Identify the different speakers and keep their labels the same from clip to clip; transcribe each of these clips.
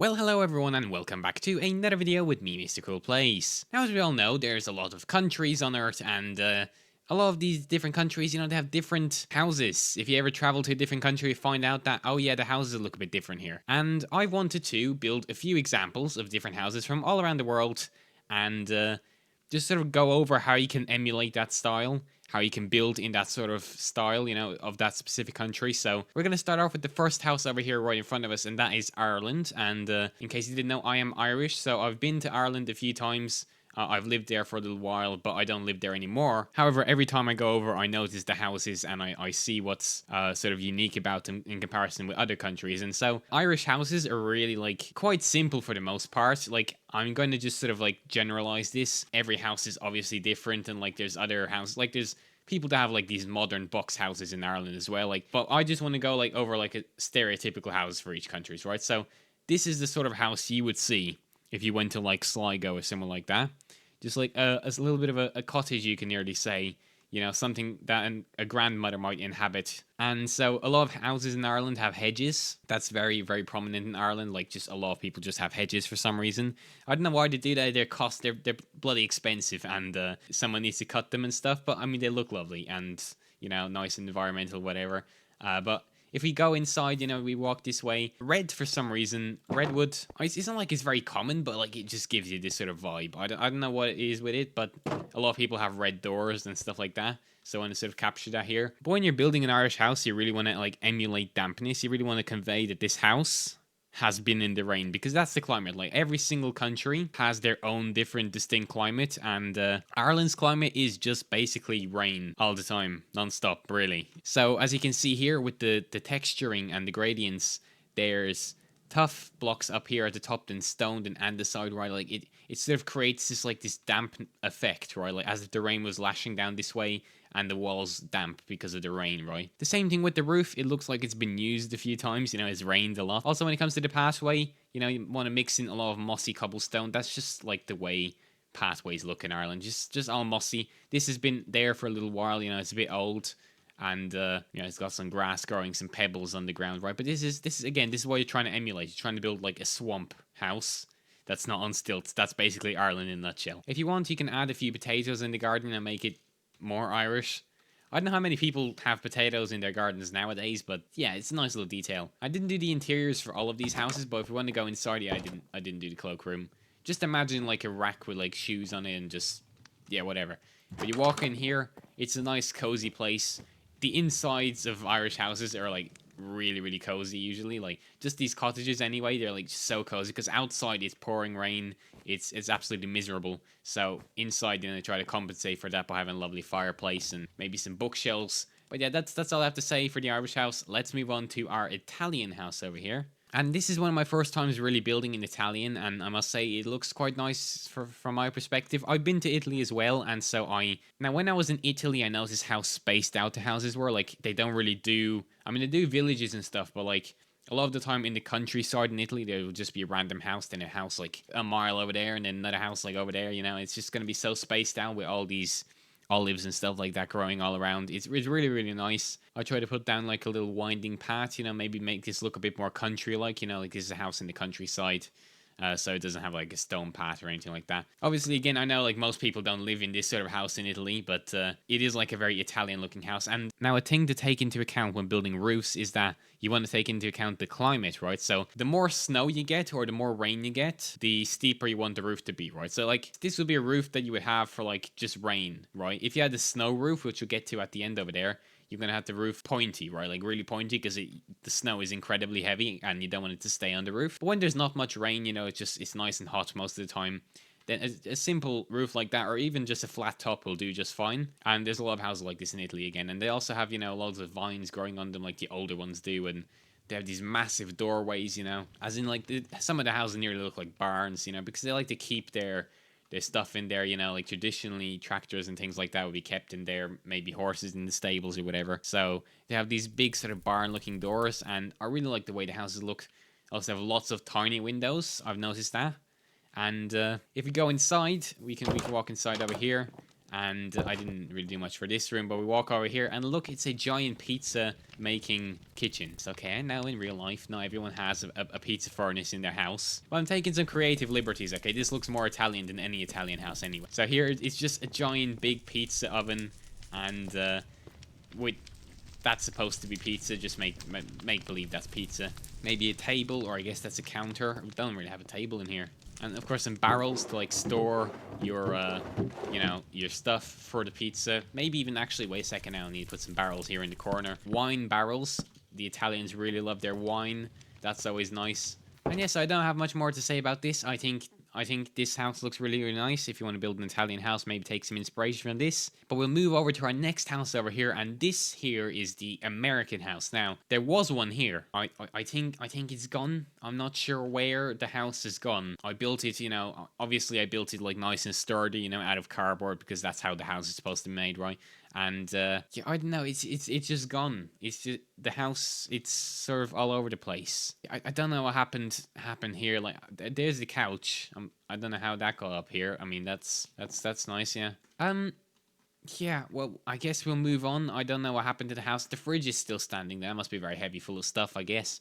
Speaker 1: Well, hello everyone and welcome back to another video with me, Mr. Cool Place. Now, as we all know, there's a lot of countries on Earth and a lot of these different countries, they have different houses. If you ever travel to a different country, you find out that, oh yeah, the houses look a bit different here. And I wanted to build a few examples of different houses from all around the world and just sort of go over how you can emulate that style, how you can build in that sort of style, of that specific country. So we're going to start off with the first house over here right in front of us, and that is Ireland. And in case you didn't know, I am Irish, so I've been to Ireland a few times. I've lived there for a little while, but I don't live there anymore. However, every time I go over, I notice the houses and I see what's sort of unique about them in comparison with other countries. And so Irish houses are really like quite simple for the most part. Like, I'm going to just sort of like generalize this. Every house is obviously different, and like there's other houses, like there's people to have like these modern box houses in Ireland as well. Like, but I just want to go like over like a stereotypical house for each countries, right? So this is the sort of house you would see if you went to like Sligo or somewhere like that. Just like a little bit of a cottage, you can nearly say, something that a grandmother might inhabit. And so a lot of houses in Ireland have hedges. That's very, very prominent in Ireland. Like, just a lot of people just have hedges for some reason. I don't know why they do that. They're bloody expensive, and someone needs to cut them and stuff. But I mean, they look lovely and, nice and environmental, whatever. But if we go inside, we walk this way. Red, for some reason, redwood, it's not like it's very common, but like it just gives you this sort of vibe. I don't know what it is with it, but a lot of people have red doors and stuff like that. So I want to sort of capture that here. But when you're building an Irish house, you really want to like emulate dampness. You really want to convey that this house has been in the rain, because that's the climate. Like, every single country has their own different distinct climate, and Ireland's climate is just basically rain all the time, non-stop, really. So as you can see here with the texturing and the gradients, there's tough blocks up here at the top, then stone, then andesite, right? Like, it sort of creates this damp effect, right? Like, as if the rain was lashing down this way and the walls damp because of the rain, right? The same thing with the roof. It looks like it's been used a few times, it's rained a lot. Also, when it comes to the pathway, you want to mix in a lot of mossy cobblestone. That's just like the way pathways look in Ireland, just all mossy. This has been there for a little while, it's a bit old, and it's got some grass growing, some pebbles on the ground, right? But this is again, this is what you're trying to emulate. You're trying to build like a swamp house that's not on stilts. That's basically Ireland in a nutshell. If you want, you can add a few potatoes in the garden and make it more Irish. I don't know how many people have potatoes in their gardens nowadays, but yeah, it's a nice little detail. I didn't do the interiors for all of these houses, but if you want to go inside, yeah, I didn't do the cloakroom. Just imagine like a rack with like shoes on it and just, yeah, whatever. But you walk in here, it's a nice cozy place. The insides of Irish houses are like really, really cozy usually. Like, just these cottages anyway, they're like so cozy, because outside it's pouring rain. It's absolutely miserable. So inside, they try to compensate for that by having a lovely fireplace and maybe some bookshelves. But yeah, that's all I have to say for the Irish house. Let's move on to our Italian house over here. And this is one of my first times really building in Italian, and I must say it looks quite nice from my perspective. I've been to Italy as well, and so now when I was in Italy, I noticed how spaced out the houses were. Like, they don't really do, I mean, they do villages and stuff, but like a lot of the time in the countryside in Italy, there will just be a random house, then a house like a mile over there, and then another house like over there. It's just going to be so spaced out with all these olives and stuff like that growing all around. It's really, really nice. I try to put down like a little winding path, maybe make this look a bit more country-like, like this is a house in the countryside. So it doesn't have like a stone path or anything like that. Obviously, again, I know like most people don't live in this sort of house in Italy, but it is like a very Italian looking house. And now, a thing to take into account when building roofs is that you want to take into account the climate, right? So the more snow you get or the more rain you get, the steeper you want the roof to be, right? So like, this would be a roof that you would have for like just rain, right? If you had the snow roof, which we'll get to at the end over there, you're going to have the roof pointy, right? Like really pointy, because the snow is incredibly heavy and you don't want it to stay on the roof. But when there's not much rain, it's nice and hot most of the time. Then a simple roof like that, or even just a flat top, will do just fine. And there's a lot of houses like this in Italy again. And they also have, loads of vines growing on them like the older ones do. And they have these massive doorways, as in like some of the houses nearly look like barns, because they like to keep their stuff in there, like traditionally tractors and things like that would be kept in there, maybe horses in the stables or whatever. So they have these big sort of barn looking doors, and I really like the way the houses look. Also have lots of tiny windows, I've noticed that. And if we go inside, we can walk inside over here, And I didn't really do much for this room, but we walk over here and look, it's a giant pizza making kitchen. So, okay, now in real life, not everyone has a pizza furnace in their house. Well, I'm taking some creative liberties, okay? This looks more Italian than any Italian house anyway. So here, it's just a giant big pizza oven, and with that's supposed to be pizza. Just make believe that's pizza. Maybe a table, or I guess that's a counter. We don't really have a table in here. And of course some barrels to like store your your stuff for the pizza. Maybe even actually, wait a second, now I need to put some barrels here in the corner. Wine barrels. The Italians really love their wine. That's always nice. And yes, I don't have much more to say about this. I think this house looks really, really nice. If you want to build an Italian house, maybe take some inspiration from this. But we'll move over to our next house over here, and this here is the American house. Now, there was one here. I think it's gone. I'm not sure where the house is gone. I built it, obviously I built it like nice and sturdy, out of cardboard, because that's how the house is supposed to be made, right? And yeah, I don't know. It's just gone. It's just the house. It's sort of all over the place. I don't know what happened here. Like there's the couch. I don't know how that got up here. I mean that's nice. Yeah. Yeah. Well, I guess we'll move on. I don't know what happened to the house. The fridge is still standing there. It must be very heavy, full of stuff, I guess.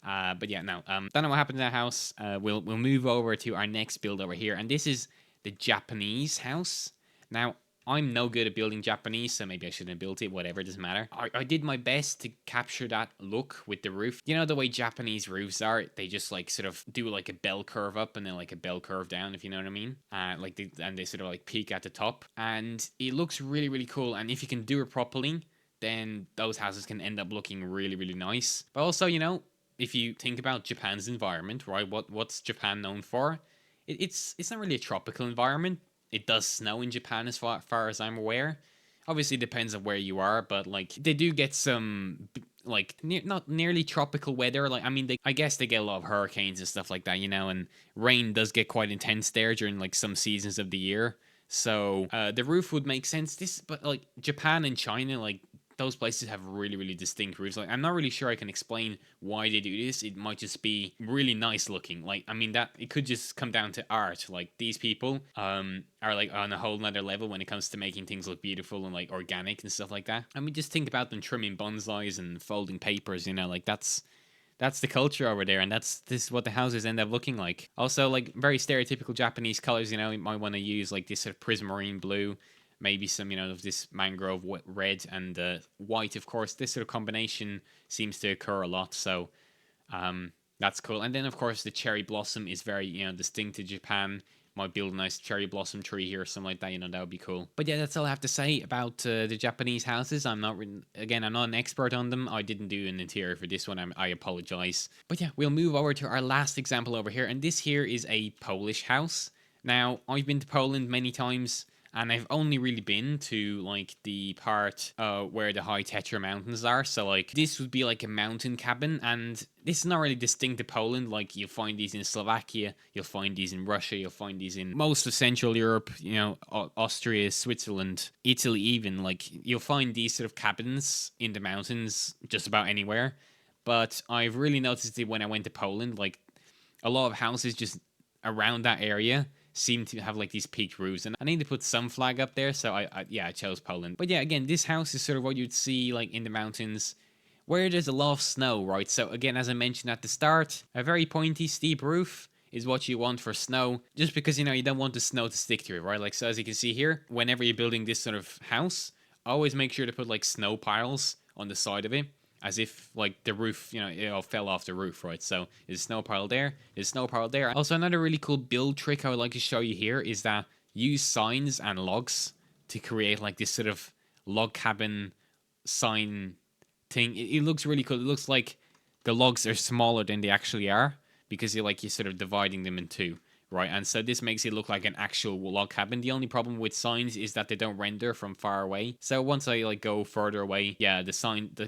Speaker 1: But yeah, no. Don't know what happened to the house. We'll move over to our next build over here, and this is the Japanese house. Now, I'm no good at building Japanese, so maybe I shouldn't have built it. Whatever, doesn't matter. I did my best to capture that look with the roof. You know the way Japanese roofs are? They just like sort of do like a bell curve up and then like a bell curve down, if you know what I mean. They sort of like peak at the top, and it looks really, really cool. And if you can do it properly, then those houses can end up looking really, really nice. But also, if you think about Japan's environment, right? What's Japan known for? It's not really a tropical environment. It does snow in Japan as far as I'm aware. Obviously, it depends on where you are, but like they do get some like not nearly tropical weather. Like I mean, I guess they get a lot of hurricanes and stuff like that, and rain does get quite intense there during like some seasons of the year. So the roof would make sense. But like Japan and China, like those places have really, really distinct roofs. Like, I'm not really sure I can explain why they do this. It might just be really nice looking. Like, I mean, that it could just come down to art. Like, these people are like on a whole nother level when it comes to making things look beautiful and like organic and stuff like that. I mean, just think about them trimming bonsais and folding papers. Like that's the culture over there, and this is what the houses end up looking like. Also, like very stereotypical Japanese colors. You might want to use like this sort of prismarine blue. Maybe some, of this mangrove red and white, of course. This sort of combination seems to occur a lot, so that's cool. And then, of course, the cherry blossom is very, distinct to Japan. Might build a nice cherry blossom tree here or something like that, that would be cool. But yeah, that's all I have to say about the Japanese houses. I'm not an expert on them. I didn't do an interior for this one. I apologize. But yeah, we'll move over to our last example over here. And this here is a Polish house. Now, I've been to Poland many times, and I've only really been to like the part where the high Tetra mountains are. So like this would be like a mountain cabin, and this is not really distinct to Poland. Like you'll find these in Slovakia, you'll find these in Russia, you'll find these in most of Central Europe, Austria, Switzerland, Italy even. Like you'll find these sort of cabins in the mountains just about anywhere. But I've really noticed it when I went to Poland. Like a lot of houses just around that area seem to have like these peaked roofs, and I need to put some flag up there, so I chose Poland. But yeah, again, this house is sort of what you'd see like in the mountains where there's a lot of snow, right? So again, as I mentioned at the start, a very pointy, steep roof is what you want for snow, just because you don't want the snow to stick to it, right? Like, so as you can see here, whenever you're building this sort of house, always make sure to put like snow piles on the side of it, as if like the roof, it all fell off the roof, right? So there's a snow pile there, there's a snow pile there. Also, another really cool build trick I would like to show you here is that use signs and logs to create like this sort of log cabin sign thing. It looks really cool. It looks like the logs are smaller than they actually are, because you're sort of dividing them in two. Right, and so this makes it look like an actual log cabin. The only problem with signs is that they don't render from far away. So once I like go further away, yeah, the signs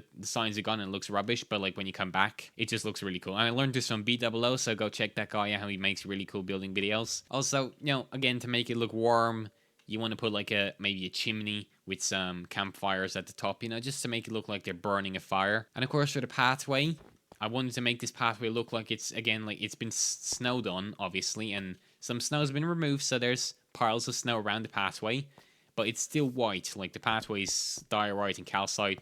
Speaker 1: are gone and it looks rubbish. But like when you come back, it just looks really cool. And I learned this from B00, so go check that guy out. How he makes really cool building videos. Also, again, to make it look warm, you want to put like maybe a chimney with some campfires at the top. Just to make it look like they're burning a fire. And of course, for the pathway, I wanted to make this pathway look like it's, again, like it's been snowed on, obviously, and some snow's been removed, so there's piles of snow around the pathway. but it's still white. Like the pathway's diorite and calcite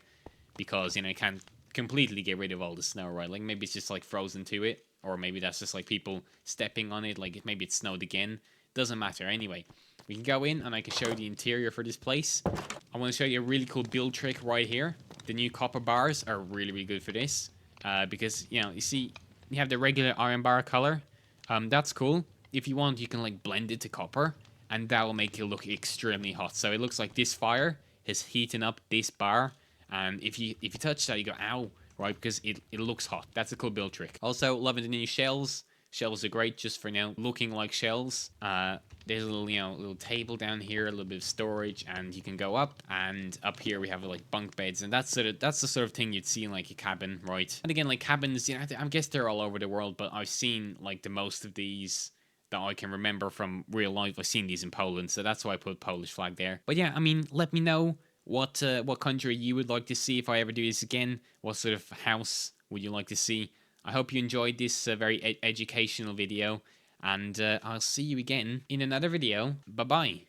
Speaker 1: because you can't completely get rid of all the snow, right? Like maybe it's just like frozen to it, or maybe that's just like people stepping on it. Like maybe it snowed again. Doesn't matter. Anyway, we can go in and I can show you the interior for this place. I want to show you a really cool build trick right here. The new copper bars are really, really good for this because you see you have the regular iron bar color. That's cool. If you want, you can like blend it to copper, and that will make it look extremely hot. So it looks like this fire is heating up this bar, and if you touch that, you go ow, right? Because it looks hot. That's a cool build trick. Also, loving the new shells. Shells are great just for looking like shells. There's a little little table down here, a little bit of storage, and you can go up. And up here we have like bunk beds, and that's the sort of thing you'd see in like a cabin, right? And again, like cabins, I guess they're all over the world, but I've seen like the most of these that I can remember from real life. I've seen these in Poland, so that's why I put Polish flag there. But yeah, I mean, let me know what country you would like to see if I ever do this again. What sort of house would you like to see? I hope you enjoyed this very educational video, and I'll see you again in another video. Bye bye.